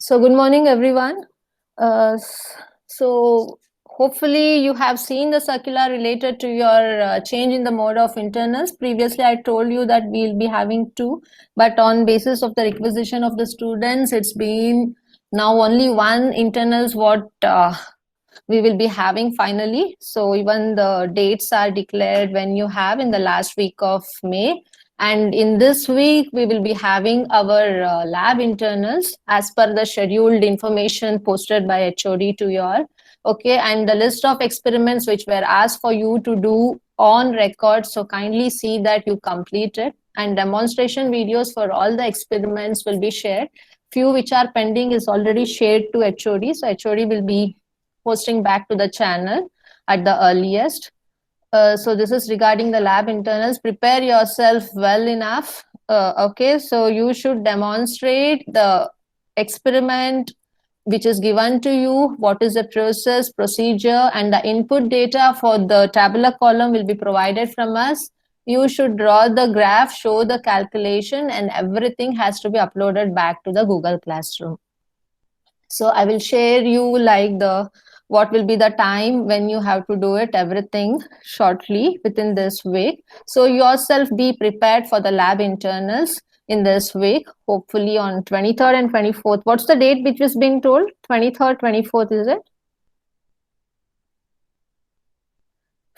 So good morning, everyone. So hopefully you have seen the circular related to your change in the mode of internals. Previously, I told you that we'll be having two, but on basis of the requisition of the students, it's been now only one internals what we will be having finally. So even the dates are declared when you have in the last week of May. And in this week, we will be having our lab internals as per the scheduled information posted by HOD to you all. Okay, and the list of experiments which were asked for you to do on record. So kindly see that you complete it. And demonstration videos for all the experiments will be shared. Few which are pending is already shared to HOD. So HOD will be posting back to the channel at the earliest. So this is regarding the lab internals. Prepare yourself well enough. Okay, so you should demonstrate the experiment which is given to you, what is the process, procedure, and the input data for the tabular column will be provided from us. You should draw the graph, show the calculation, and everything has to be uploaded back to the Google Classroom. So I will share you like the what will be the time when you have to do it, everything shortly within this week. So yourself be prepared for the lab internals in this week, hopefully on 23rd and 24th. What's the date which was being told? 23rd, 24th, is it?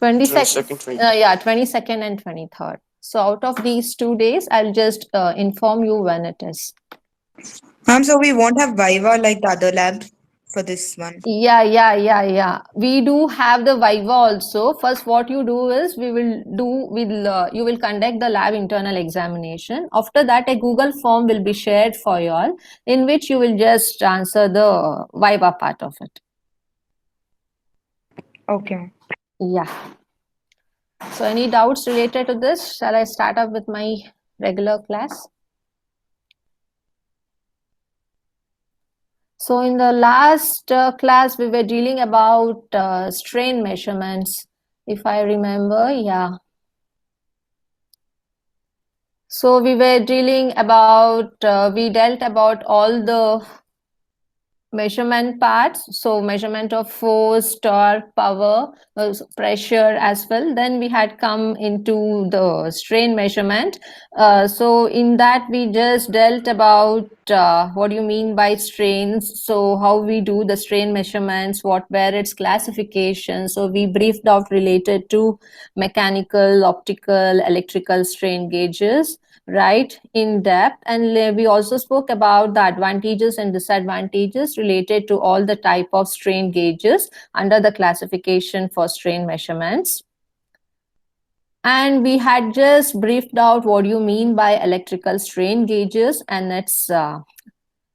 22nd. Yeah, 22nd and 23rd. So out of these 2 days, I'll just inform you when it is. Ma'am, so we won't have Viva like the other lab for this one. Yeah. We do have the Viva also. First, what you do is you will conduct the lab internal examination. After that, a Google form will be shared for you all, in which you will just answer the Viva part of it. Okay. Yeah. So, any doubts related to this? Shall I start up with my regular class? So in the last class, we were dealing about strain measurements, if I remember, yeah. So we were dealing about, we dealt about all the measurement parts, so measurement of force, torque, power, pressure as well. Then we had come into the strain measurement. So in that we just dealt about what do you mean by strains, so how we do the strain measurements, what were its classification. So we briefed out related to mechanical, optical, electrical strain gauges, right, in depth. And we also spoke about the advantages and disadvantages related to all the type of strain gauges under the classification for strain measurements. And we had just briefed out what you mean by electrical strain gauges and its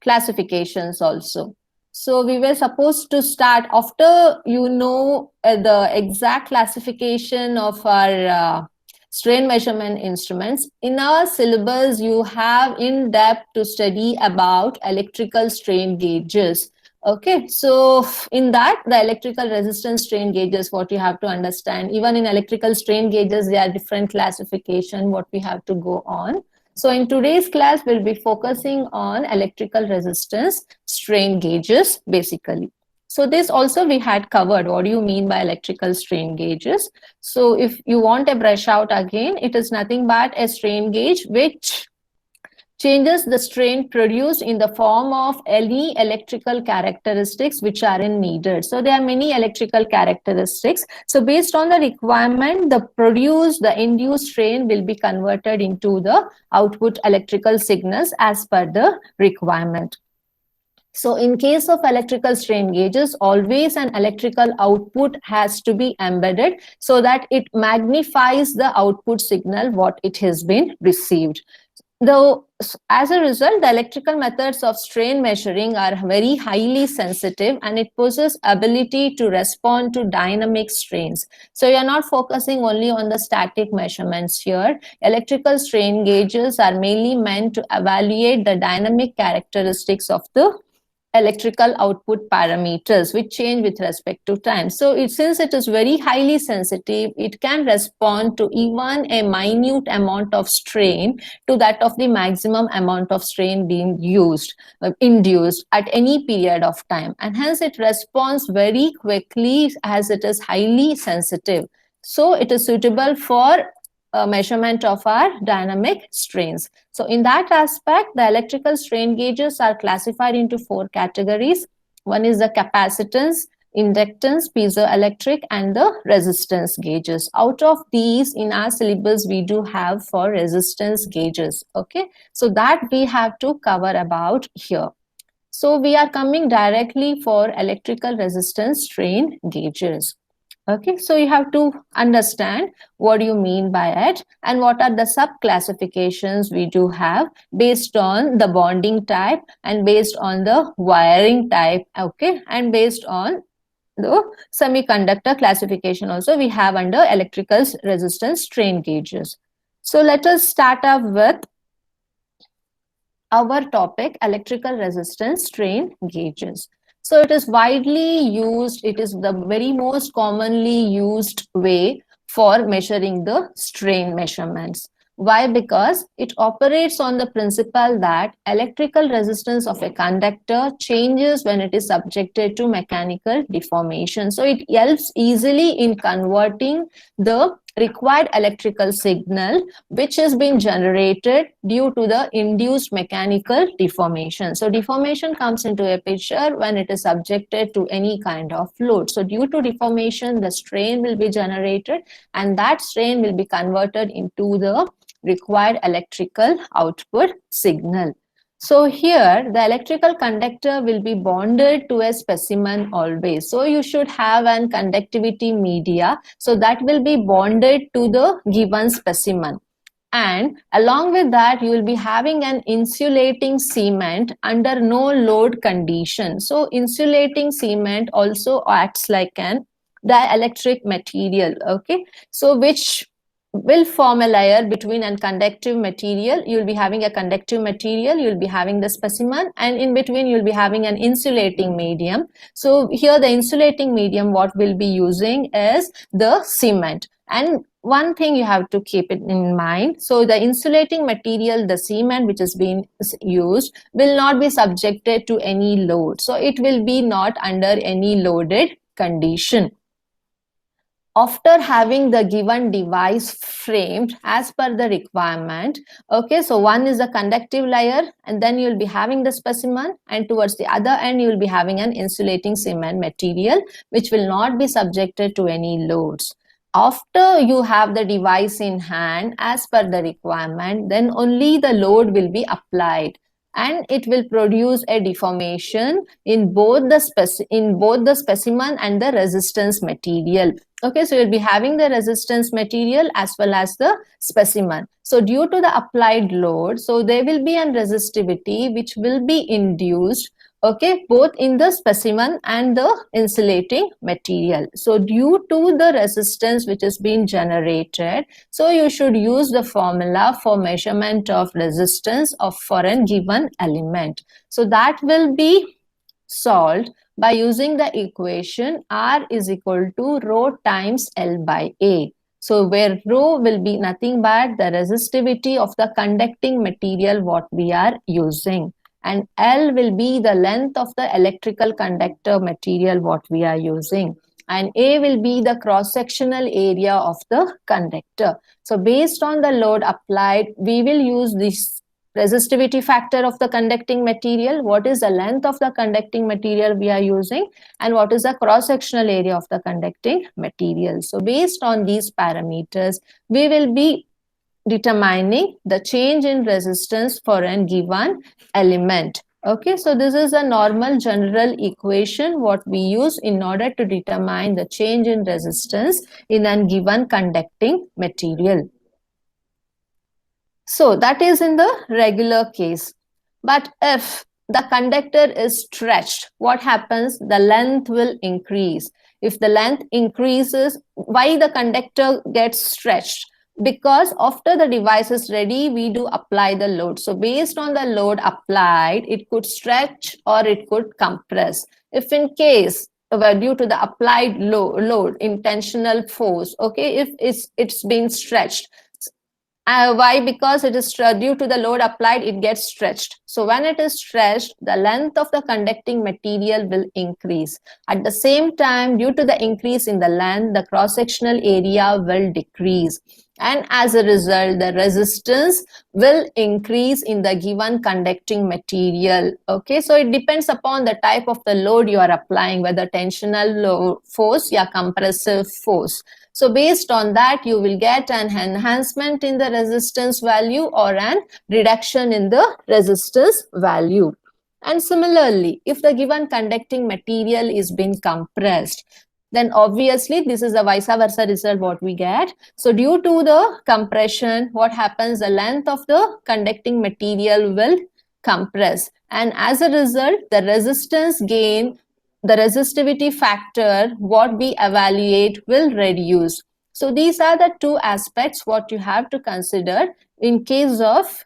classifications also. So we were supposed to start after the exact classification of our strain measurement instruments. In our syllabus, you have in depth to study about electrical strain gauges. Okay, so in that, the electrical resistance strain gauges, what you have to understand. Even in electrical strain gauges, there are different classification, what we have to go on. So in today's class, we'll be focusing on electrical resistance strain gauges, basically. So this also we had covered. What do you mean by electrical strain gauges? So if you want a brush out again, it is nothing but a strain gauge which changes the strain produced in the form of any electrical characteristics which are needed. So there are many electrical characteristics. So based on the requirement, the induced strain will be converted into the output electrical signals as per the requirement. So in case of electrical strain gauges, always an electrical output has to be embedded so that it magnifies the output signal what it has been received. Though, as a result, the electrical methods of strain measuring are very highly sensitive and it possesses ability to respond to dynamic strains. So you're not focusing only on the static measurements here. Electrical strain gauges are mainly meant to evaluate the dynamic characteristics of the electrical output parameters which change with respect to time. So since it is very highly sensitive, it can respond to even a minute amount of strain to that of the maximum amount of strain being induced at any period of time, and hence it responds very quickly as it is highly sensitive. So it is suitable for measurement of our dynamic strains. So in that aspect, the electrical strain gauges are classified into 4 categories. One is the capacitance, inductance, piezoelectric, and the resistance gauges. Out of these, in our syllabus, we do have 4 resistance gauges. Okay, so that we have to cover about here. So we are coming directly for electrical resistance strain gauges. Okay, so you have to understand what do you mean by it and what are the sub classifications we do have based on the bonding type and based on the wiring type. Okay, and based on the semiconductor classification also we have under electrical resistance strain gauges. So let us start up with our topic, electrical resistance strain gauges. So it is widely used, it is the very most commonly used way for measuring the strain measurements. Why? Because it operates on the principle that electrical resistance of a conductor changes when it is subjected to mechanical deformation. So it helps easily in converting the required electrical signal which has been generated due to the induced mechanical deformation. So deformation comes into a picture when it is subjected to any kind of load. So due to deformation, the strain will be generated and that strain will be converted into the required electrical output signal. So here the electrical conductor will be bonded to a specimen always. So you should have an conductivity media. So that will be bonded to the given specimen. And along with that, you will be having an insulating cement under no load condition. So insulating cement also acts like an dielectric material. Okay, so which will form a layer between a conductive material. You'll be having a conductive material, you'll be having the specimen, and in between you'll be having an insulating medium. So here the insulating medium what we'll be using is the cement. And one thing you have to keep it in mind, so the insulating material, the cement which is being used, will not be subjected to any load. So it will be not under any loaded condition. After having the given device framed as per the requirement, okay, so one is a conductive layer and then you'll be having the specimen, and towards the other end you'll be having an insulating cement material which will not be subjected to any loads. After you have the device in hand as per the requirement, then only the load will be applied and it will produce a deformation in both the specimen and the resistance material. Okay, so you'll be having the resistance material as well as the specimen. So due to the applied load, so there will be an resistivity which will be induced, okay, both in the specimen and the insulating material. So due to the resistance which is being generated, so you should use the formula for measurement of resistance of for a given element. So that will be solved by using the equation R is equal to rho times L by A. So where rho will be nothing but the resistivity of the conducting material what we are using, and L will be the length of the electrical conductor material what we are using, and A will be the cross-sectional area of the conductor. So based on the load applied, we will use this resistivity factor of the conducting material, what is the length of the conducting material we are using, and what is the cross-sectional area of the conducting material. So based on these parameters, we will be determining the change in resistance for a given element. Okay, so this is a normal general equation what we use in order to determine the change in resistance in a given conducting material. So that is in the regular case. But if the conductor is stretched, what happens? The length will increase. If the length increases, why the conductor gets stretched? because after the device is ready, we do apply the load. So based on the load applied, it could stretch or it could compress. If in case due to the applied load, intentional force, okay, if it's been stretched, why? Because it is due to the load applied, it gets stretched. So when it is stretched, the length of the conducting material will increase. At the same time, due to the increase in the length, the cross-sectional area will decrease. And as a result, the resistance will increase in the given conducting material. Okay, so it depends upon the type of the load you are applying, whether tensional force or compressive force. So based on that, you will get an enhancement in the resistance value or an reduction in the resistance value. And similarly, if the given conducting material is being compressed, then obviously this is the vice versa result what we get. So due to the compression, what happens? The length of the conducting material will compress. And as a result, the resistance gain, the resistivity factor, what we evaluate will reduce. So these are the two aspects what you have to consider in case of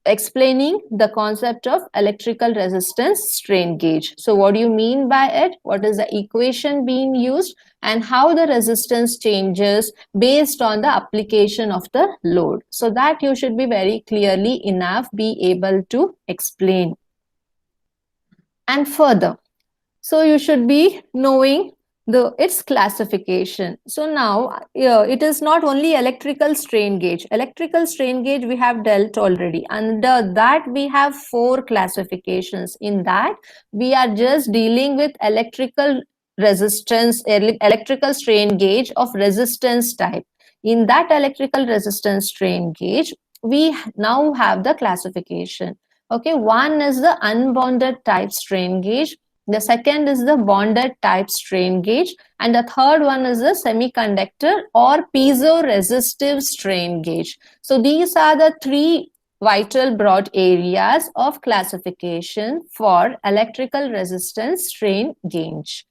explaining the concept of electrical resistance strain gauge. So what do you mean by it? What is the equation being used and how the resistance changes based on the application of the load. So that you should be very clearly enough be able to explain. And further, so you should be knowing its classification. So now it is not only electrical strain gauge. Electrical strain gauge we have dealt already. Under that we have 4 classifications. In that we are just dealing with electrical resistance, electrical strain gauge of resistance type. In that electrical resistance strain gauge, we now have the classification. Okay, one is the unbonded type strain gauge. The second is the bonded type strain gauge, and the third one is the semiconductor or piezoresistive strain gauge. So these are the 3 vital broad areas of classification for electrical resistance strain gauge.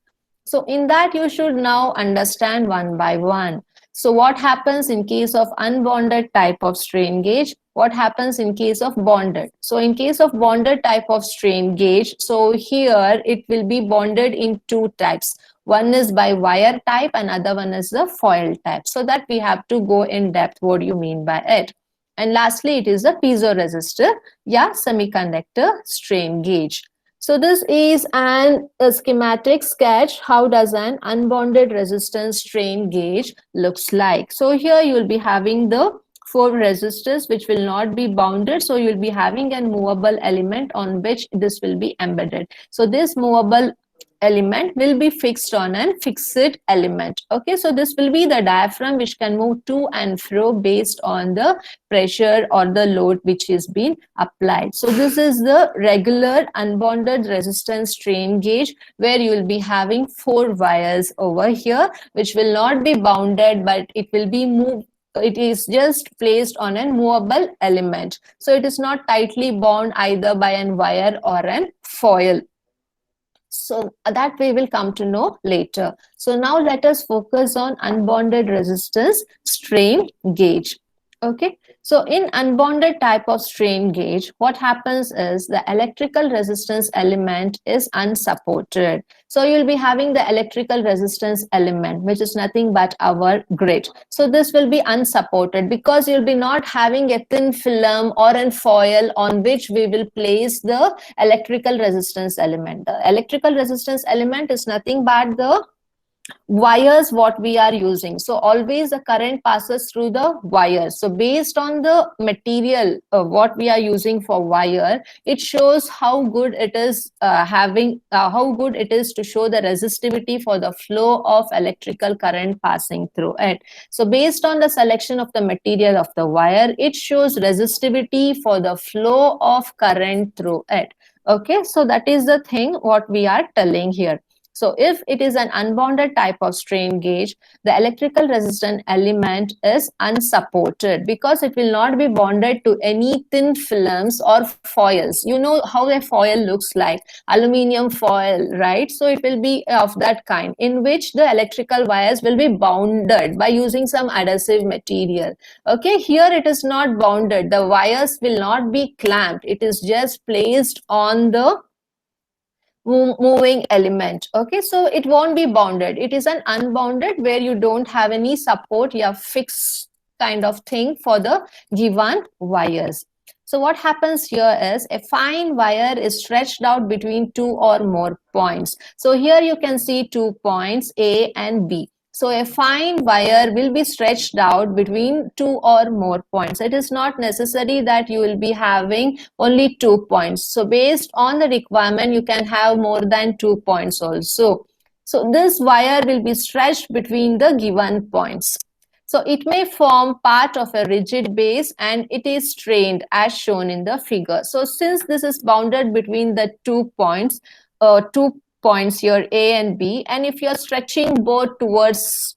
So in that you should now understand one by one. So what happens in case of unbonded type of strain gauge? What happens in case of bonded? So in case of bonded type of strain gauge, so here it will be bonded in 2 types. One is by wire type and other one is the foil type. So that we have to go in depth. What do you mean by it? And lastly, it is a piezoresistor, semiconductor strain gauge. So this is a schematic sketch. How does an unbonded resistance strain gauge looks like? So here you will be having the 4 resistors which will not be bounded. So you will be having a movable element on which this will be embedded. So this movable element will be fixed on an fixed element. Okay, so this will be the diaphragm which can move to and fro based on the pressure or the load which is being applied. So this is the regular unbonded resistance strain gauge where you will be having 4 wires over here which will not be bounded, but it will be moved. It is just placed on a movable element. So it is not tightly bound either by a wire or a foil. So that we will come to know later. So now let us focus on unbonded resistance strain gauge. Okay, so in unbonded type of strain gauge, what happens is the electrical resistance element is unsupported. So you'll be having the electrical resistance element, which is nothing but our grid. So this will be unsupported because you'll be not having a thin film or a foil on which we will place the electrical resistance element. The electrical resistance element is nothing but the wires what we are using. So always the current passes through the wires. So based on the material what we are using for wire, it shows how good it is how good it is to show the resistivity for the flow of electrical current passing through it. So based on the selection of the material of the wire, it shows resistivity for the flow of current through it. Okay, so that is the thing what we are telling here. So if it is an unbounded type of strain gauge, the electrical resistant element is unsupported because it will not be bonded to any thin films or foils. You know how a foil looks like, aluminium foil, right? So it will be of that kind, in which the electrical wires will be bounded by using some adhesive material. Okay, here it is not bounded. The wires will not be clamped. It is just placed on the moving element. Okay, so it won't be bounded. It is an unbounded where you don't have any support. You have fixed kind of thing for the given wires. So what happens here is a fine wire is stretched out between two or more points. So here you can see 2 points A and B. So a fine wire will be stretched out between two or more points. It is not necessary that you will be having only 2 points. So based on the requirement, you can have more than 2 points also. So this wire will be stretched between the given points. So it may form part of a rigid base and it is strained as shown in the figure. So since this is bounded between the 2 points, 2 points here A and B, and if you're stretching both towards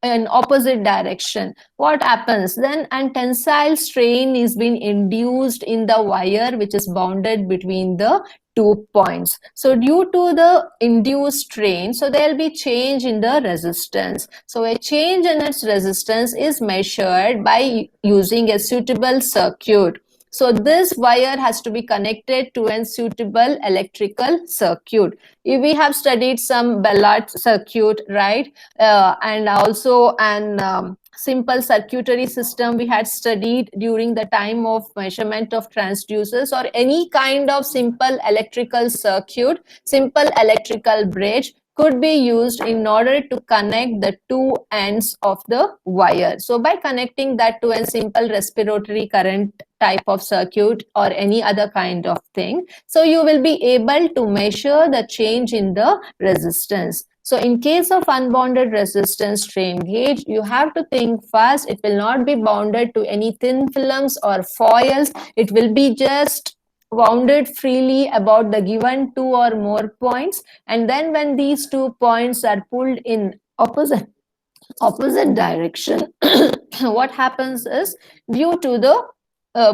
an opposite direction, what happens then? And tensile strain is being induced in the wire which is bounded between the 2 points. So due to the induced strain, so there will be change in the resistance. So a change in its resistance is measured by using a suitable circuit. So this wire has to be connected to a suitable electrical circuit. We have studied some Ballard circuit, right? And also an simple circuitry system we had studied during the time of measurement of transducers, or any kind of simple electrical circuit, simple electrical bridge could be used in order to connect the two ends of the wire. So by connecting that to a simple respiratory current type of circuit or any other kind of thing, so you will be able to measure the change in the resistance. So in case of unbounded resistance strain gauge, you have to think first, it will not be bounded to any thin films or foils. It will be just wounded freely about the given 2 or more points, and then when these 2 points are pulled in opposite direction, what happens is, due to the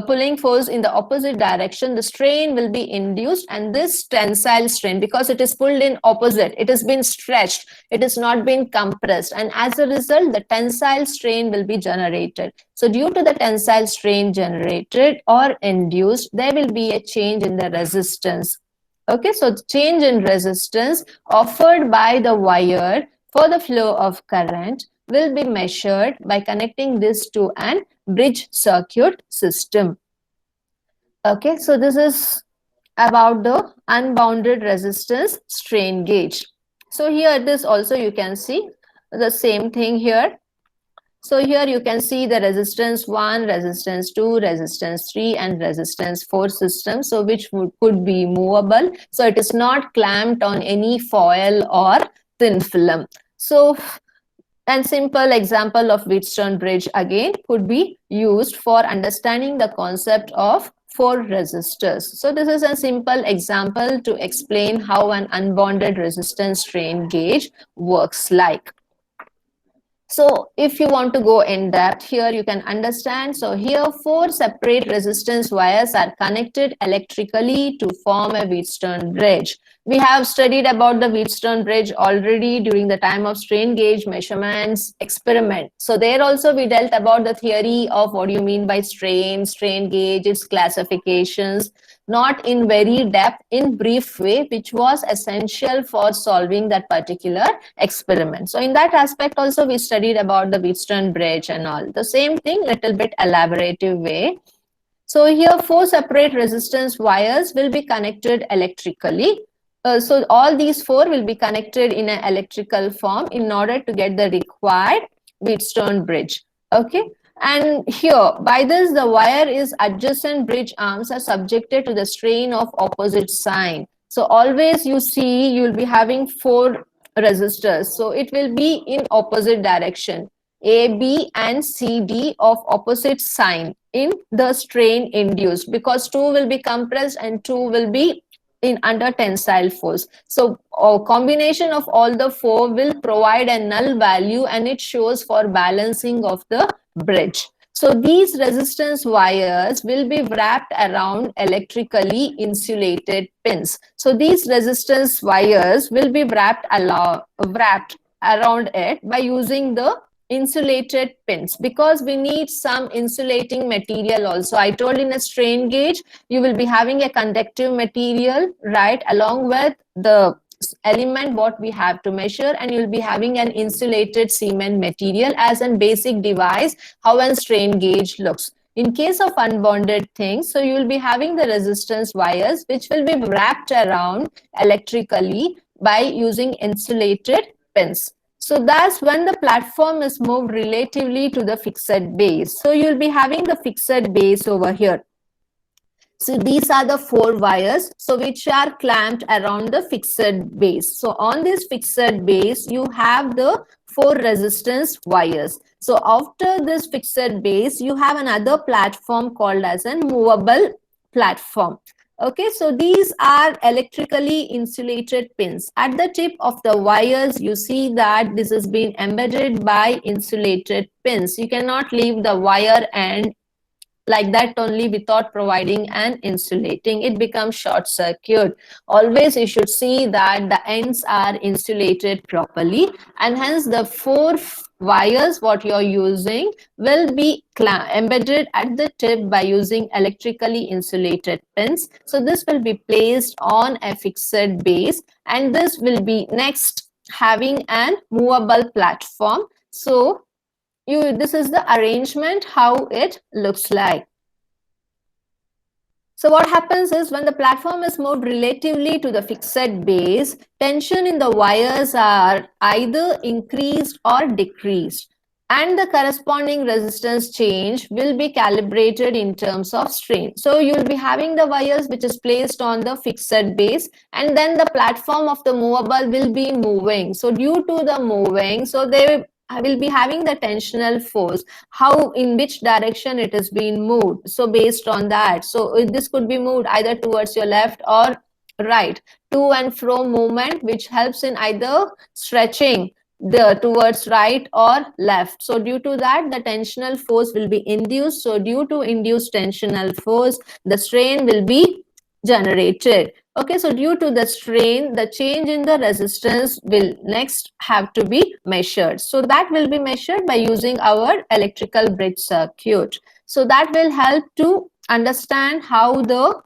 pulling force in the opposite direction, the strain will be induced, and this tensile strain, because it is pulled in opposite, it has been stretched, it has not been compressed, and as a result the tensile strain will be generated. So due to the tensile strain generated or induced, there will be a change in the resistance. Okay, so change in resistance offered by the wire for the flow of current will be measured by connecting this to an bridge circuit system. Okay, so this is about the unbounded resistance strain gauge. So here this also you can see the same thing here. So here you can see the resistance 1, resistance 2, resistance 3 and resistance 4 system, so which could be movable. So it is not clamped on any foil or thin film. So and simple example of Wheatstone bridge again could be used for understanding the concept of 4 resistors. So this is a simple example to explain how an unbounded resistance strain gauge works like. So if you want to go in depth here, you can understand. So here 4 separate resistance wires are connected electrically to form a Wheatstone bridge. We have studied about the Wheatstone bridge already during the time of strain gauge measurements experiment. So there also we dealt about the theory of what you mean by strain gauge, its classifications, not in very depth, in brief way, which was essential for solving that particular experiment. So in that aspect also we studied about the Wheatstone bridge and all. The same thing, little bit elaborative way. So here 4 separate resistance wires will be connected electrically. So all these 4 will be connected in an electrical form in order to get the required Wheatstone bridge. Okay. And here, by this, the wire is adjacent bridge arms are subjected to the strain of opposite sign. So always you see, you will be having 4 resistors. So it will be in opposite direction, A, B and C, D of opposite sign in the strain induced, because 2 will be compressed and 2 will be in under tensile force. So a combination of all the four will provide a null value, and it shows for balancing of the bridge. So these resistance wires will be wrapped around electrically insulated pins. So these resistance wires will be wrapped around it by using the insulated pins, because we need some insulating material also. I told in a strain gauge, you will be having a conductive material, right, along with the element what we have to measure, and you'll be having an insulated cement material as a basic device, how a strain gauge looks. In case of unbonded things, so you will be having the resistance wires which will be wrapped around electrically by using insulated pins. So that's when the platform is moved relatively to the fixed base. So you'll be having the fixed base over here. So these are the four wires, so which are clamped around the fixed base. So on this fixed base, you have the four resistance wires. So after this fixed base, you have another platform called as a movable platform. Okay, so these are electrically insulated pins. At the tip of the wires, you see that this has been embedded by insulated pins. You cannot leave the wire end like that only without providing an insulating. It becomes short circuit. Always you should see that the ends are insulated properly, and hence the four wires what you're using will be embedded at the tip by using electrically insulated pins. So this will be placed on a fixed base, and this will be next having an movable platform. So this is the arrangement how it looks like. So what happens is, when the platform is moved relatively to the fixed base, tension in the wires are either increased or decreased, and the corresponding resistance change will be calibrated in terms of strain. So you'll be having the wires which is placed on the fixed base, and then the platform of the movable will be moving. So due to the moving, so they will be having the tensional force, how in which direction it is being moved. So based on that, so this could be moved either towards your left or right, to and fro movement, which helps in either stretching towards right or left. So due to that, the tensional force will be induced. So due to induced tensional force, the strain will be generated. Okay, so due to the strain, the change in the resistance will next have to be measured. So that will be measured by using our electrical bridge circuit. So that will help to understand how the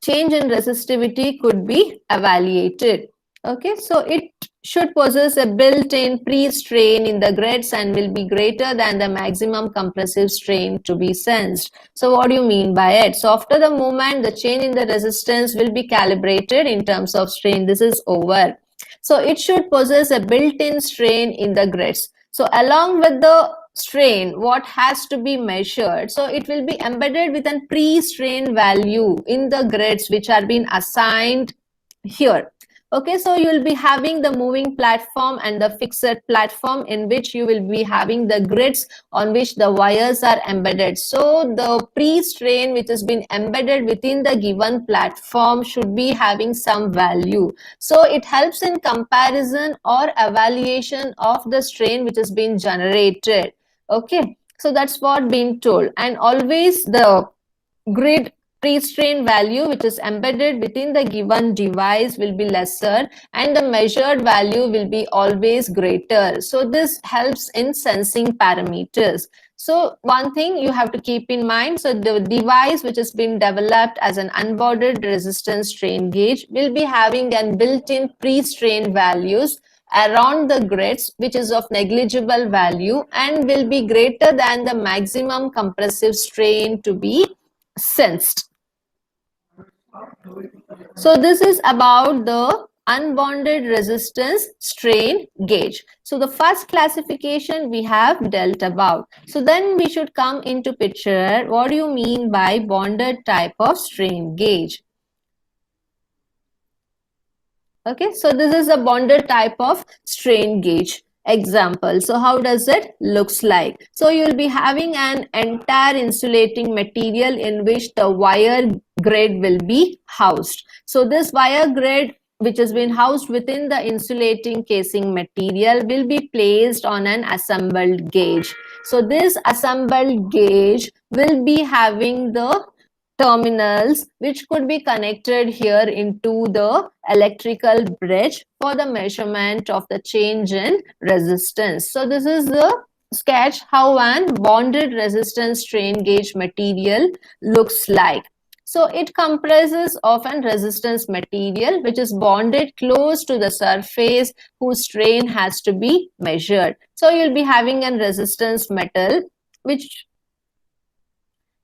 change in resistivity could be evaluated. Okay, so it should possess a built-in pre-strain in the grids and will be greater than the maximum compressive strain to be sensed. So what do you mean by it? So after the movement, the change in the resistance will be calibrated in terms of strain. This is over. So it should possess a built-in strain in the grids. So along with the strain, what has to be measured? So it will be embedded with a pre-strain value in the grids which are being assigned here. Okay, so you will be having the moving platform and the fixed platform, in which you will be having the grids on which the wires are embedded. So the pre-strain which has been embedded within the given platform should be having some value. So it helps in comparison or evaluation of the strain which has been generated. Okay, so that's what being told. And always the grid pre-strain value which is embedded within the given device will be lesser, and the measured value will be always greater. So this helps in sensing parameters. So one thing you have to keep in mind, so the device which has been developed as an unbounded resistance strain gauge will be having an built-in pre-strain values around the grids which is of negligible value and will be greater than the maximum compressive strain to be sensed. So this is about the unbounded resistance strain gauge. So the first classification we have dealt about. So then we should come into picture. What do you mean by bonded type of strain gauge? Okay, so this is a bonded type of strain gauge. Example, so how does it looks like? So you'll be having an entire insulating material in which the wire grid will be housed. So this wire grid, which has been housed within the insulating casing material, will be placed on an assembled gauge. So this assembled gauge will be having the terminals which could be connected here into the electrical bridge for the measurement of the change in resistance. So this is the sketch how an bonded resistance strain gauge material looks like. So it comprises of an resistance material which is bonded close to the surface whose strain has to be measured. So you'll be having a resistance metal which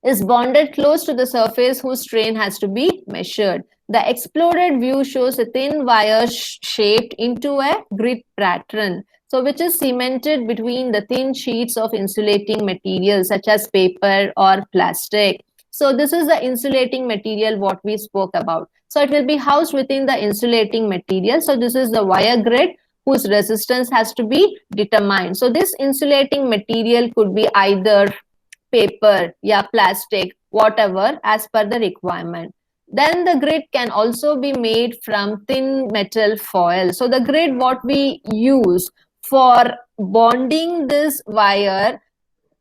is bonded close to the surface whose strain has to be measured. The exploded view shows a thin wire shaped into a grid pattern, so which is cemented between the thin sheets of insulating material such as paper or plastic. So this is the insulating material what we spoke about. So it will be housed within the insulating material. So this is the wire grid whose resistance has to be determined. So this insulating material could be either paper, yeah, plastic, whatever as per the requirement. Then the grid can also be made from thin metal foil. So the grid what we use for bonding this wire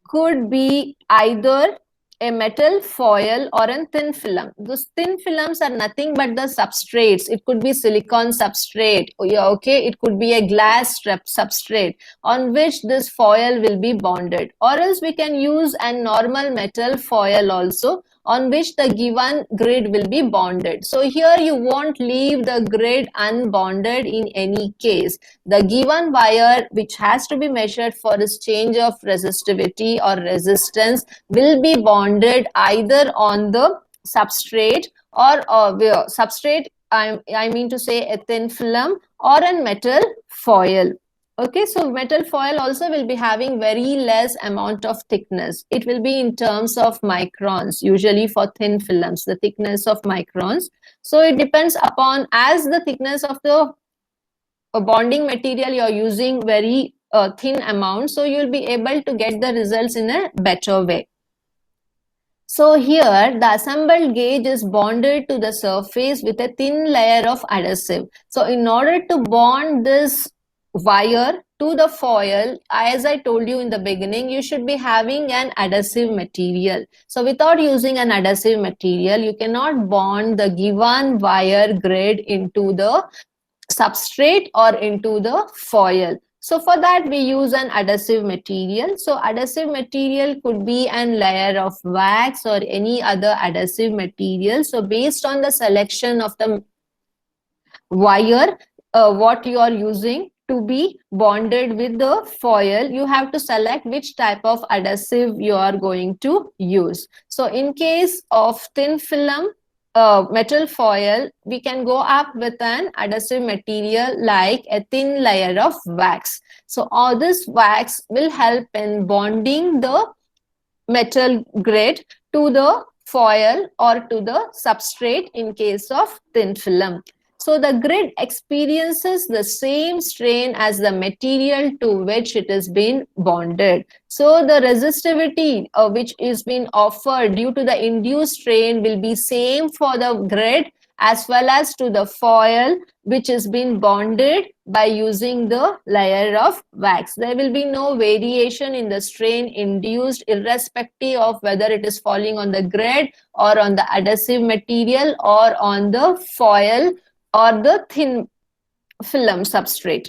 could be either a metal foil or a thin film. Those thin films are nothing but the substrates. It could be silicon substrate, okay, it could be a glass substrate on which this foil will be bonded, or else we can use a normal metal foil also on which the given grid will be bonded. So here you won't leave the grid unbonded in any case. The given wire which has to be measured for its change of resistivity or resistance will be bonded either on the substrate or substrate, I mean to say a thin film or a metal foil. Okay, so metal foil also will be having very less amount of thickness. It will be in terms of microns, usually for thin films, the thickness of microns. So it depends upon as the thickness of the bonding material you're using very thin amount, so you'll be able to get the results in a better way. So here the assembled gauge is bonded to the surface with a thin layer of adhesive. So in order to bond this wire to the foil, as I told you in the beginning, you should be having an adhesive material. So without using an adhesive material, you cannot bond the given wire grid into the substrate or into the foil. So for that we use an adhesive material. So adhesive material could be a layer of wax or any other adhesive material. So based on the selection of the wire, what you are using to be bonded with the foil, you have to select which type of adhesive you are going to use. So in case of thin film metal foil, we can go up with an adhesive material like a thin layer of wax. So all this wax will help in bonding the metal grid to the foil or to the substrate in case of thin film. So the grid experiences the same strain as the material to which it has been bonded. So the resistivity which is being offered due to the induced strain will be same for the grid as well as to the foil which is being bonded by using the layer of wax. There will be no variation in the strain induced irrespective of whether it is falling on the grid or on the adhesive material or on the foil or the thin film substrate.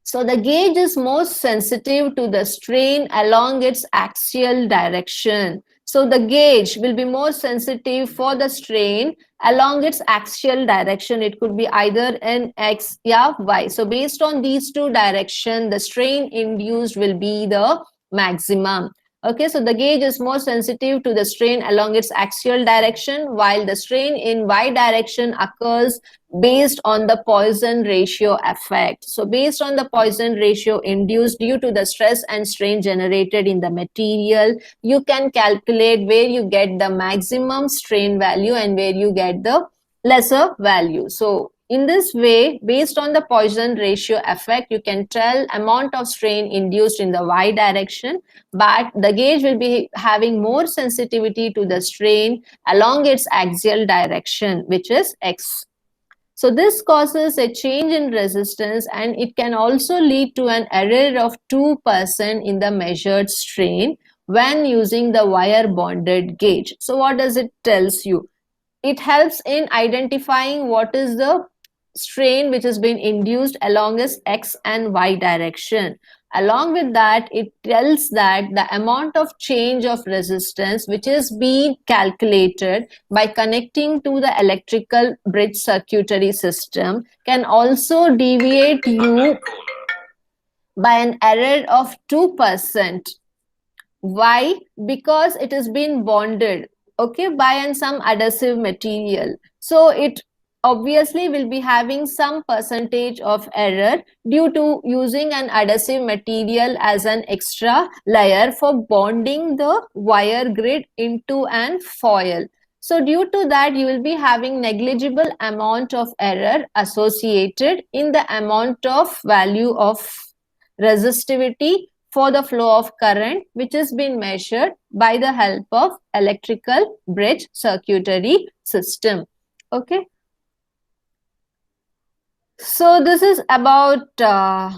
So the gauge is most sensitive to the strain along its axial direction. So the gauge will be more sensitive for the strain along its axial direction. It could be either in X or Y. So based on these two directions, the strain induced will be the maximum. Okay, so the gauge is more sensitive to the strain along its axial direction, while the strain in Y direction occurs based on the Poisson ratio effect. So based on the Poisson ratio induced due to the stress and strain generated in the material, you can calculate where you get the maximum strain value and where you get the lesser value. So In this way, based on the Poisson ratio effect, you can tell amount of strain induced in the y direction, but the gauge will be having more sensitivity to the strain along its axial direction, which is x. So this causes a change in resistance, and it can also lead to an error of 2% in the measured strain when using the wire bonded gauge. So what does it tells you? It helps in identifying what is the strain which has been induced along its x and y direction. Along with that, it tells that the amount of change of resistance which is being calculated by connecting to the electrical bridge circuitry system can also deviate you by an error of 2%. Why? Because it has been bonded, okay, by some adhesive material. So it obviously will be having some percentage of error due to using an adhesive material as an extra layer for bonding the wire grid into an foil. So due to that, you will be having negligible amount of error associated in the amount of value of resistivity for the flow of current, which has been measured by the help of electrical bridge circuitry system. Okay. So this is about the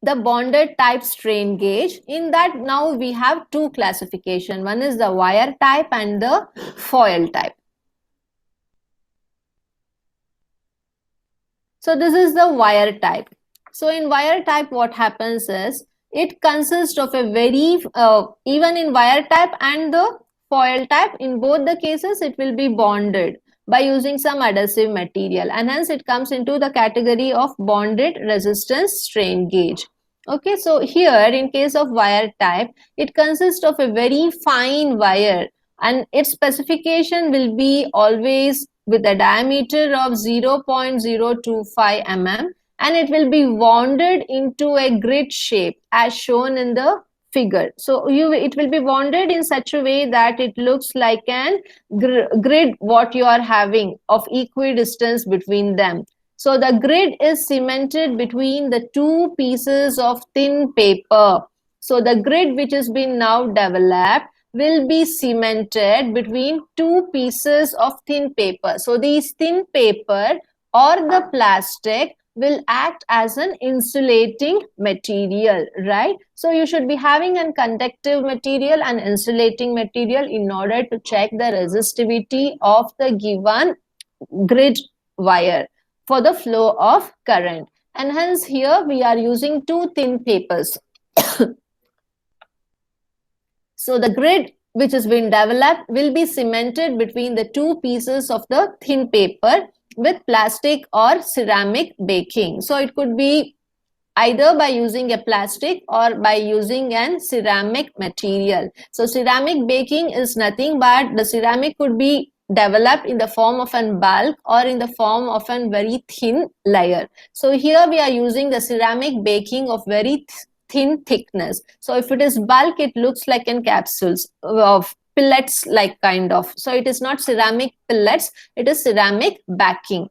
bonded type strain gauge. In that, now we have two classification. One is the wire type and the foil type. So this is the wire type. So in wire type, what happens is it consists of a very, even in wire type and the foil type, in both the cases, it will be bonded by using some adhesive material, and hence it comes into the category of bonded resistance strain gauge. Okay, so here in case of wire type, it consists of a very fine wire, and its specification will be always with a diameter of 0.025 mm, and it will be wounded into a grid shape as shown in the figure. So it will be wounded in such a way that it looks like an grid what you are having of equidistance between them. So the grid is cemented between the two pieces of thin paper. So the grid which has been now developed will be cemented between two pieces of thin paper. So these thin paper or the plastic will act as an insulating material, right? So you should be having a conductive material and insulating material in order to check the resistivity of the given grid wire for the flow of current. And hence here we are using two thin papers. So the grid which has been developed will be cemented between the two pieces of the thin paper with plastic or ceramic baking. So it could be either by using a plastic or by using an ceramic material. So ceramic baking is nothing but the ceramic could be developed in the form of a bulk or in the form of a very thin layer. So here we are using the ceramic baking of very thin thickness. So if it is bulk, it looks like in capsules of pellets like kind of. So it is not ceramic pellets, it is ceramic backing,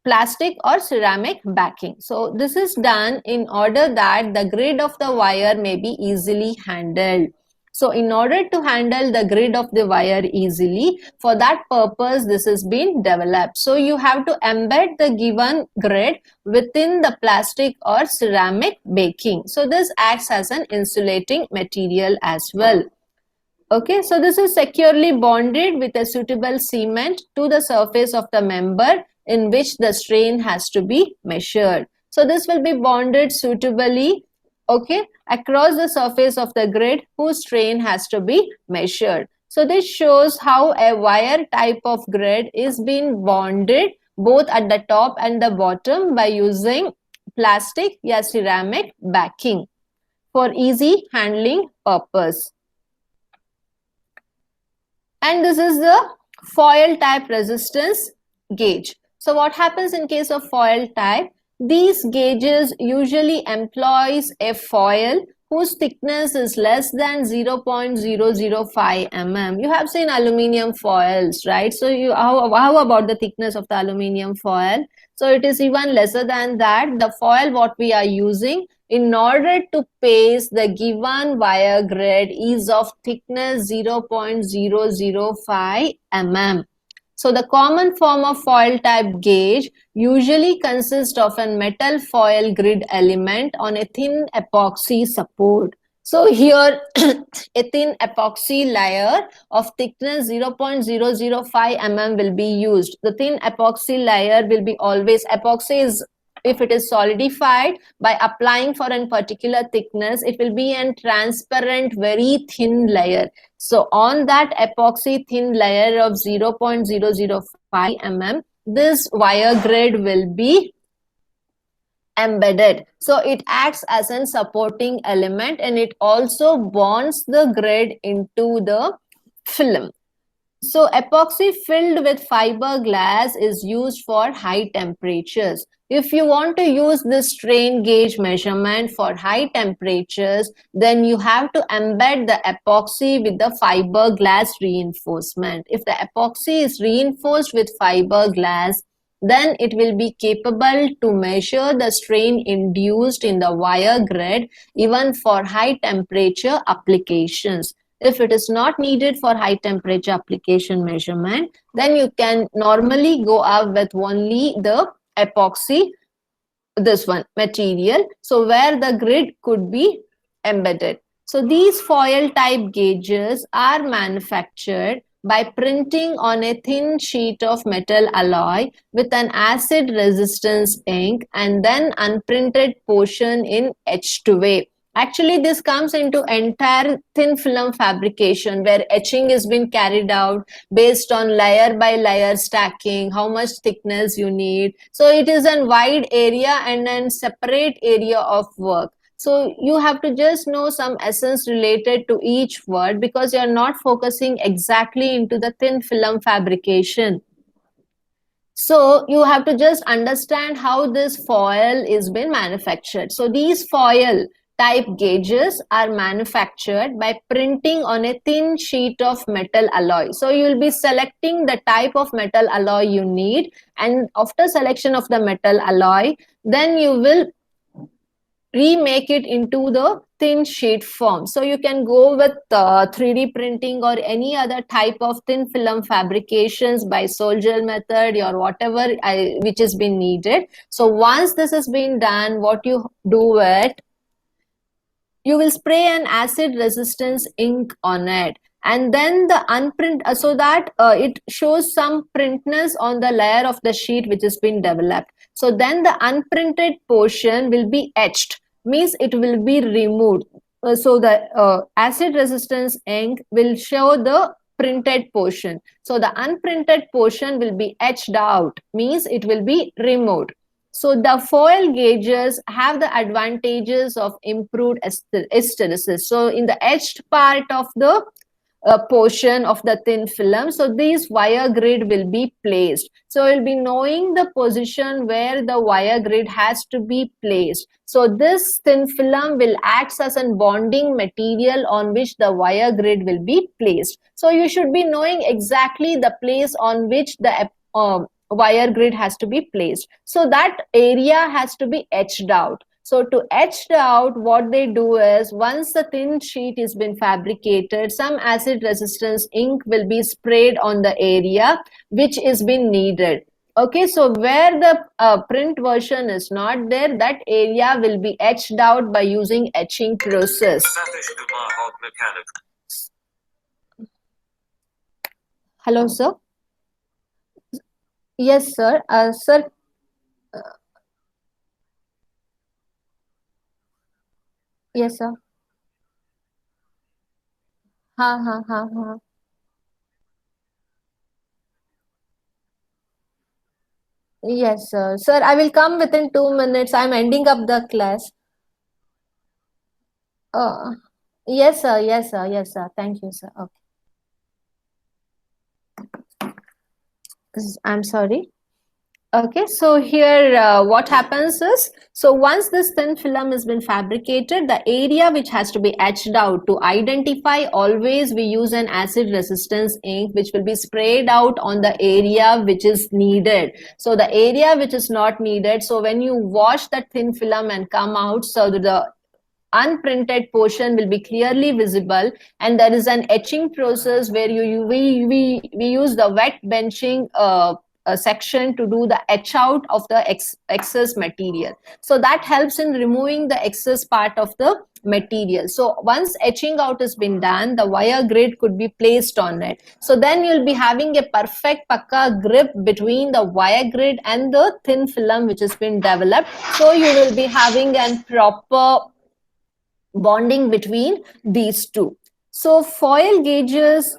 plastic or ceramic backing. So this is done in order that the grid of the wire may be easily handled. So in order to handle the grid of the wire easily, for that purpose this has been developed. So you have to embed the given grid within the plastic or ceramic baking. So this acts as an insulating material as well. Okay, so this is securely bonded with a suitable cement to the surface of the member in which the strain has to be measured. So this will be bonded suitably, okay, across the surface of the grid whose strain has to be measured. So this shows how a wire type of grid is being bonded both at the top and the bottom by using plastic or ceramic backing for easy handling purpose. And this is the foil type resistance gauge. So what happens in case of foil type? These gauges usually employs a foil whose thickness is less than 0.005 mm. You have seen aluminium foils, right? So how about the thickness of the aluminium foil? So it is even lesser than that. The foil what we are using in order to paste the given wire grid is of thickness 0.005 mm. So the common form of foil type gauge usually consists of a metal foil grid element on a thin epoxy support. So here a thin epoxy layer of thickness 0.005 mm will be used. The thin epoxy layer will be always, epoxy is, if it is solidified by applying for a particular thickness, it will be a transparent, very thin layer. So on that epoxy thin layer of 0.005 mm, this wire grid will be embedded. So it acts as a supporting element and it also bonds the grid into the film. So epoxy filled with fiberglass is used for high temperatures. If you want to use this strain gauge measurement for high temperatures, then you have to embed the epoxy with the fiberglass reinforcement. If the epoxy is reinforced with fiberglass, then it will be capable to measure the strain induced in the wire grid even for high temperature applications. If it is not needed for high temperature application measurement, then you can normally go up with only the epoxy, this one material, so where the grid could be embedded. So these foil type gauges are manufactured by printing on a thin sheet of metal alloy with an acid resistance ink and then unprinted portion in etched way. Actually, this comes into entire thin film fabrication where etching is being carried out based on layer by layer stacking, how much thickness you need. So it is a wide area and then separate area of work. So you have to just know some essence related to each word because you are not focusing exactly into the thin film fabrication. So you have to just understand how this foil is being manufactured. So these foil type gauges are manufactured by printing on a thin sheet of metal alloy. So you will be selecting the type of metal alloy you need, and after selection of the metal alloy, then you will remake it into the thin sheet form. So you can go with 3D printing or any other type of thin film fabrications by Sol-Gel method or whatever which has been needed. So once this has been done, what you do it, you will spray an acid resistance ink on it and then the unprint so that it shows some printness on the layer of the sheet which has been developed. So then the unprinted portion will be etched, means it will be removed. So the acid resistance ink will show the printed portion. So the unprinted portion will be etched out, means it will be removed. So the foil gauges have the advantages of improved aesthesis. So in the etched part of the portion of the thin film, so these wire grid will be placed. So you'll be knowing the position where the wire grid has to be placed. So this thin film will act as a bonding material on which the wire grid will be placed. So you should be knowing exactly the place on which the wire grid has to be placed. So that area has to be etched out. So to etch out, what they do is once the thin sheet has been fabricated, some acid resistance ink will be sprayed on the area which is been needed. Okay, so where the print version is not there, that area will be etched out by using etching process. Hello, sir. Yes, sir. Sir. Yes, sir. हाँ हाँ हाँ हाँ. Yes, sir. Sir, I will come within 2 minutes. I'm ending up the class. Uh, yes, sir. Yes, sir. Yes, sir. Thank you, sir. Okay. I'm sorry. Okay, so here what happens is, so once this thin film has been fabricated, the area which has to be etched out to identify, always we use an acid resistance ink which will be sprayed out on the area which is needed. So the area which is not needed, so when you wash that thin film and come out, so the unprinted portion will be clearly visible, and there is an etching process where we use the wet benching section to do the etch out of the excess material. So that helps in removing the excess part of the material. So once etching out has been done, the wire grid could be placed on it. So then you'll be having a perfect pakka grip between the wire grid and the thin film which has been developed. So you will be having a proper bonding between these two. So foil gauges,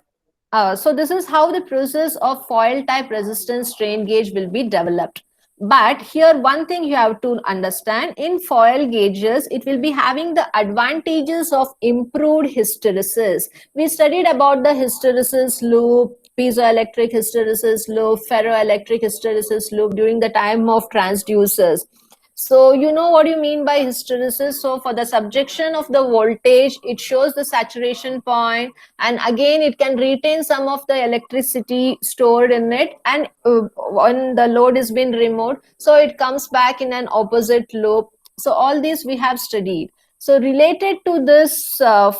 so this is how the process of foil type resistance strain gauge will be developed. But here one thing you have to understand, in foil gauges it will be having the advantages of improved hysteresis. We studied about the hysteresis loop, piezoelectric hysteresis loop, ferroelectric hysteresis loop during the time of transducers. So you know what you mean by hysteresis. So for the subjection of the voltage, it shows the saturation point, and again it can retain some of the electricity stored in it, and when the load is being removed, so it comes back in an opposite loop. So all these we have studied. So related to this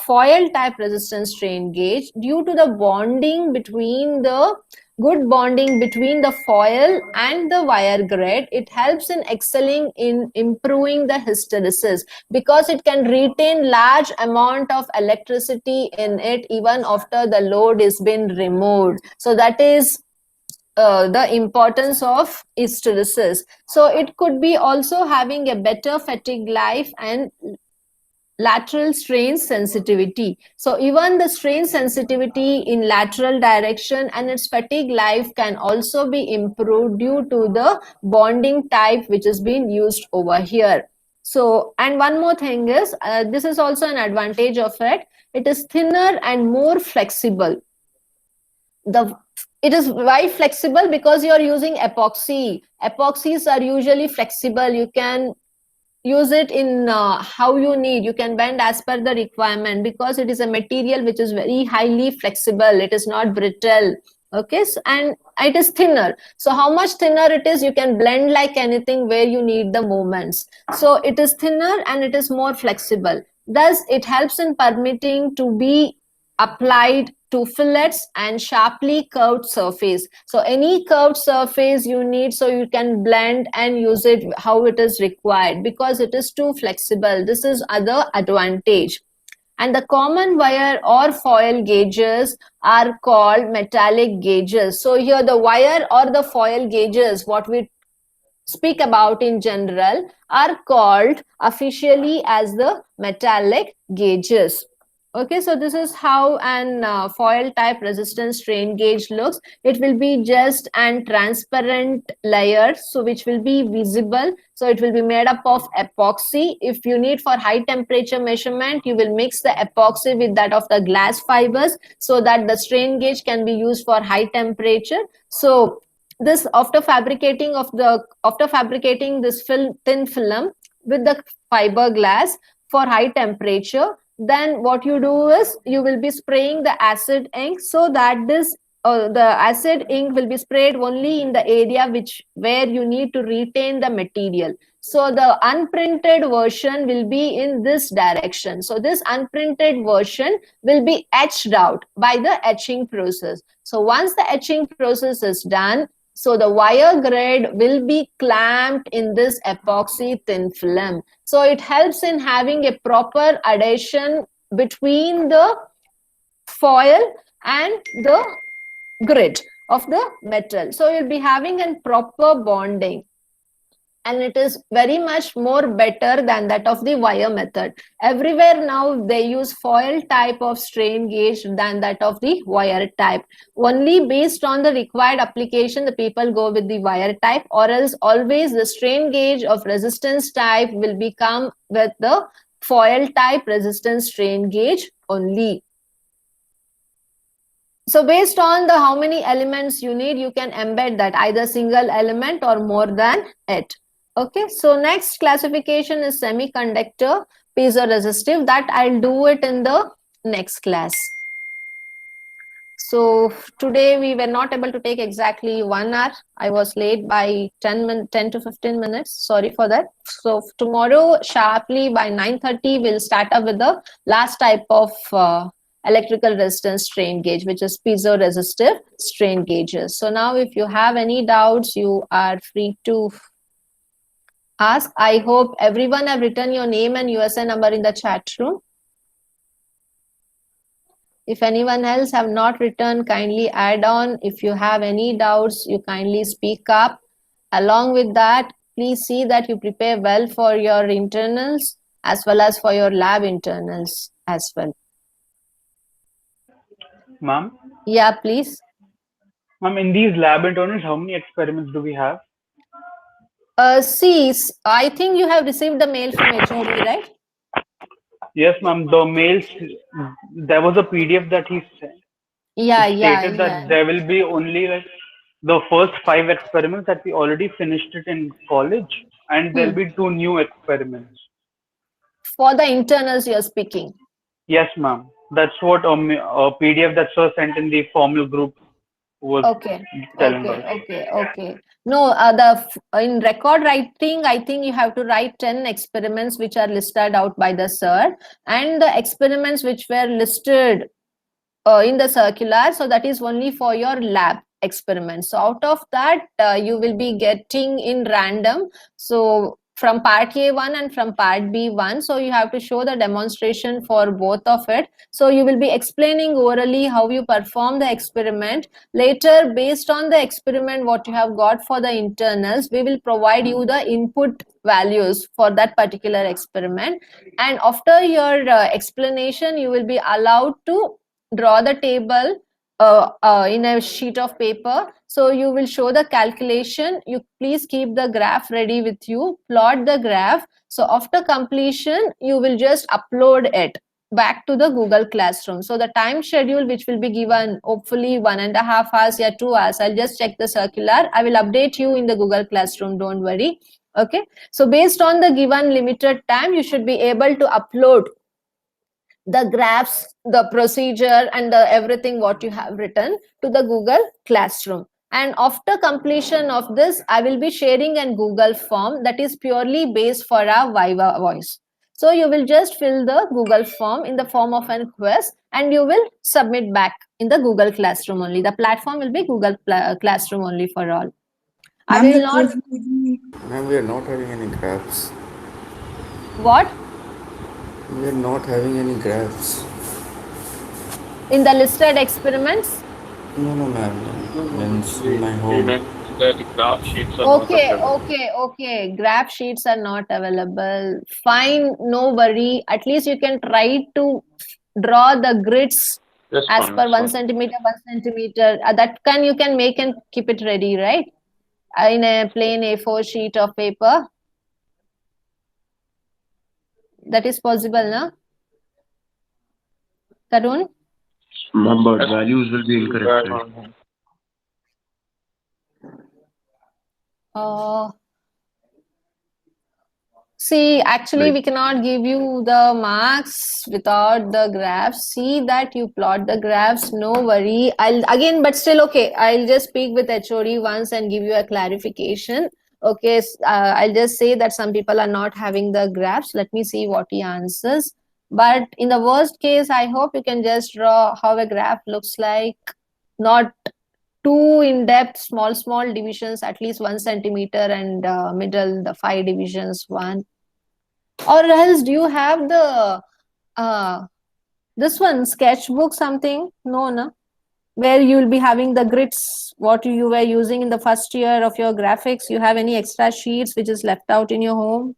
foil type resistance strain gauge, due to the bonding between the good bonding between the foil and the wire grid, it helps in excelling in improving the hysteresis, because it can retain large amount of electricity in it even after the load is been removed. So that is the importance of hysteresis. So it could be also having a better fatigue life and lateral strain sensitivity. So even the strain sensitivity in lateral direction and its fatigue life can also be improved due to the bonding type which is being used over here. So, and one more thing is, this is also an advantage of it. It is thinner and more flexible. It is why flexible? Because you are using epoxy. Epoxies are usually flexible. You can use it in how you need. You can bend as per the requirement, because it is a material which is very highly flexible. It is not brittle. Okay, so, and it is thinner. So how much thinner it is, you can blend like anything where you need the movements. So it is thinner and it is more flexible. Thus it helps in permitting to be applied to fillets and sharply curved surface. So any curved surface you need, so you can blend and use it how it is required, because it is too flexible. This is other advantage. And the common wire or foil gauges are called metallic gauges. So here the wire or the foil gauges, what we speak about in general, are called officially as the metallic gauges. Okay, so this is how an foil type resistance strain gauge looks. It will be just an transparent layer, so which will be visible. So it will be made up of epoxy. If you need for high temperature measurement, you will mix the epoxy with that of the glass fibers, so that the strain gauge can be used for high temperature. So this after fabricating this thin film with the fiberglass for high temperature, then what you do is you will be spraying the acid ink, so that this the acid ink will be sprayed only in the area where you need to retain the material. So the unprinted version will be in this direction. So this unprinted version will be etched out by the etching process. So once the etching process is done, so the wire grid will be clamped in this epoxy thin film. So it helps in having a proper adhesion between the foil and the grid of the metal. So you'll be having a proper bonding, and it is very much more better than that of the wire method. Everywhere now they use foil type of strain gauge than that of the wire type. Only based on the required application the people go with the wire type, or else always the strain gauge of resistance type will become with the foil type resistance strain gauge only. So based on the how many elements you need, you can embed that either single element or more than it. Okay, so next classification is semiconductor piezoresistive. That I'll do it in the next class. So today we were not able to take exactly 1 hour. I was late by 10 to 15 minutes. Sorry for that. So tomorrow sharply by 9:30 we'll start up with the last type of electrical resistance strain gauge, which is piezoresistive strain gauges. So now if you have any doubts, you are free to ask. I hope everyone have written your name and USA number in the chat room. If anyone else have not written, kindly add on. If you have any doubts, you kindly speak up. Along with that, please see that you prepare well for your internals as well as for your lab internals as well. Ma'am? Yeah, please. Ma'am, in these lab internals, how many experiments do we have? See, I think you have received the mail from HOD, right? Yes, ma'am. The mails, there was a PDF that he sent. Yeah, It yeah, stated yeah. that there will be only like the first 5 experiments that we already finished it in college, and there'll be 2 new experiments. For the internals you're speaking. Yes, ma'am. That's what a PDF that was sent in the formal group was telling us. Okay. No, in record writing, I think you have to write 10 experiments which are listed out by the sir, and the experiments which were listed in the circular. So that is only for your lab experiments. So out of that, you will be getting in random. So from part A1 and from part B1. So you have to show the demonstration for both of it. So you will be explaining orally how you perform the experiment. Later, based on the experiment, what you have got for the internals, we will provide you the input values for that particular experiment. And after your explanation, you will be allowed to draw the table in a sheet of paper. So you will show the calculation. You please keep the graph ready with you, plot the graph. So after completion, you will just upload it back to the Google Classroom. So the time schedule which will be given, hopefully 1.5 hours or 2 hours. I'll just check the circular. I will update you in the Google Classroom. Don't worry. Okay. So based on the given limited time, you should be able to upload the graphs, the procedure, and everything what you have written to the Google Classroom. And after completion of this, I will be sharing a Google form that is purely based for our Viva voice. So you will just fill the Google form in the form of a quiz, and you will submit back in the Google Classroom only. The platform will be Google Classroom only for all. I will not. Ma'am, we are not having any graphs. What? We are not having any graphs. In the listed experiments? No, ma'am. Means in my home. Graph sheets are not available. Okay. Graph sheets are not available. Fine, no worry. At least you can try to draw the grids as per 1 centimeter, 1 centimeter. That you can make and keep it ready, right? In a plain A4 sheet of paper. That is possible, no? Tarun? But values will be incorrect. See, actually, we cannot give you the marks without the graphs. See that you plot the graphs, no worry. But still, okay, I'll just speak with HOD once and give you a clarification. Okay, I'll just say that some people are not having the graphs. Let me see what he answers. But in the worst case, I hope you can just draw how a graph looks like. Not too in-depth, small divisions, at least 1 centimeter, and middle, the 5 divisions, 1. Or else, do you have the this one, sketchbook something? No? Where you will be having the grids, what you were using in the first year of your graphics. You have any extra sheets which is left out in your home?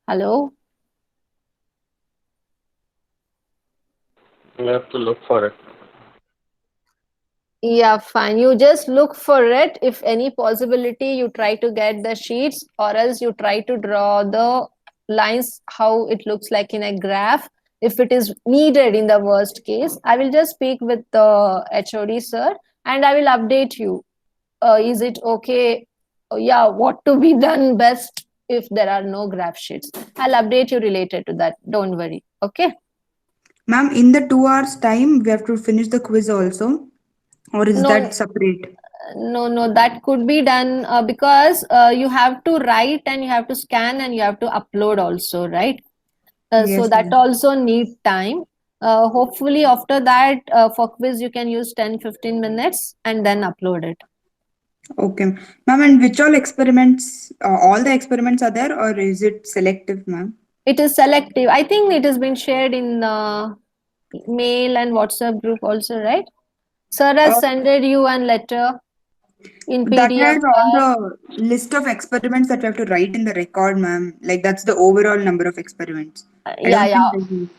Hello? You have to look for it. Yeah, fine. You just look for it. If any possibility, you try to get the sheets, or else you try to draw the lines how it looks like in a graph. If it is needed in the worst case, I will just speak with the HOD sir and I will update you. Is it okay? Yeah, what to be done best if there are no graph sheets? I'll update you related to that. Don't worry. Okay. Ma'am, in the 2 hours time, we have to finish the quiz also, or is No, that separate? no, that could be done because you have to write and you have to scan and you have to upload also, right? So Yes, that ma'am. also need time. Hopefully after that for quiz you can use 10-15 minutes and then upload it. Okay, ma'am. And which all the experiments are there, or is it selective, ma'am? It is selective. I think it has been shared in mail and WhatsApp group also, right? Sir has Uh, sent you a letter in that PDF has all file. the list of experiments that we have to write in the record, ma'am. Like that's the overall number of experiments. I Yeah, don't yeah. think there's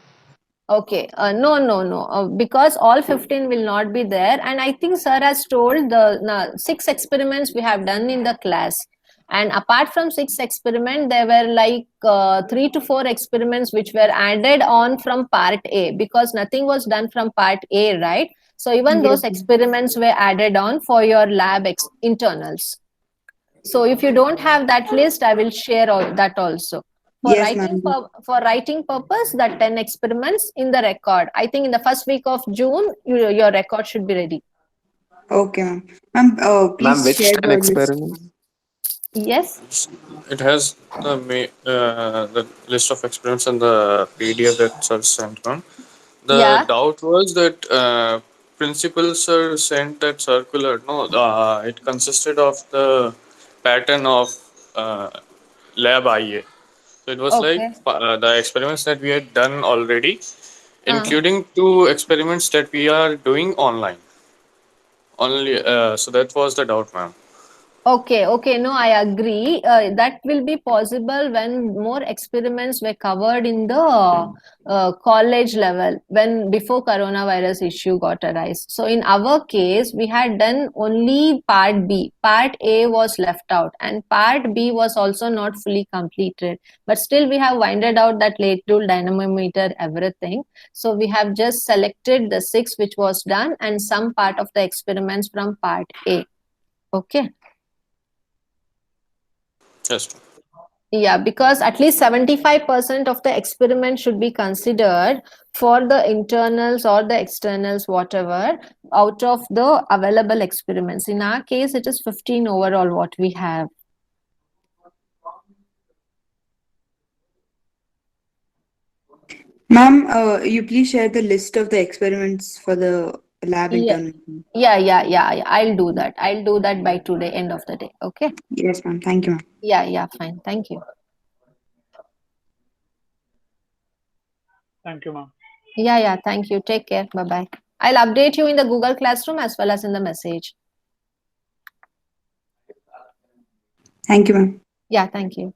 Okay. No. Because all 15 will not be there. And I think sir has told the 6 experiments we have done in the class. And apart from 6 experiments, there were like 3 to 4 experiments which were added on from part A because nothing was done from part A, right? So even yes, those experiments were added on for your lab internals. So if you don't have that list, I will share all that also. For yes, writing ma'am. for writing purpose, that 10 experiments in the record. I think in the first week of June, your record should be ready. Okay, ma'am. Ma'am, Ma'am, please which share 10 the list. experiments? Yes. It has the list of experiments and the PDF that sir sent on. The Yeah. doubt was that principal sir sent that circular. No, it consisted of the pattern of lab IA. So it was like Okay. the experiments that we had done already, Uh. including 2 experiments that we are doing online. Only so that was the doubt, ma'am. Okay, no, I agree. That will be possible when more experiments were covered in the college level when before coronavirus issue got arise. So in our case, we had done only part B. Part A was left out, and part B was also not fully completed. But still, we have winded out that late rule dynamometer, everything. So we have just selected the 6 which was done and some part of the experiments from part A. Okay. Yes, ma'am. Yeah, because at least 75% of the experiment should be considered for the internals or the externals, whatever, out of the available experiments. In our case, it is 15 overall what we have. Ma'am, you please share the list of the experiments for the lab Yeah, internal. yeah. I'll do that. I'll do that by today, end of the day. Okay. Yes, ma'am. Thank you, ma'am. Yeah, fine. Thank you. Thank you, ma'am. Yeah. Thank you. Take care. Bye bye. I'll update you in the Google Classroom as well as in the message. Thank you, ma'am. Yeah, thank you.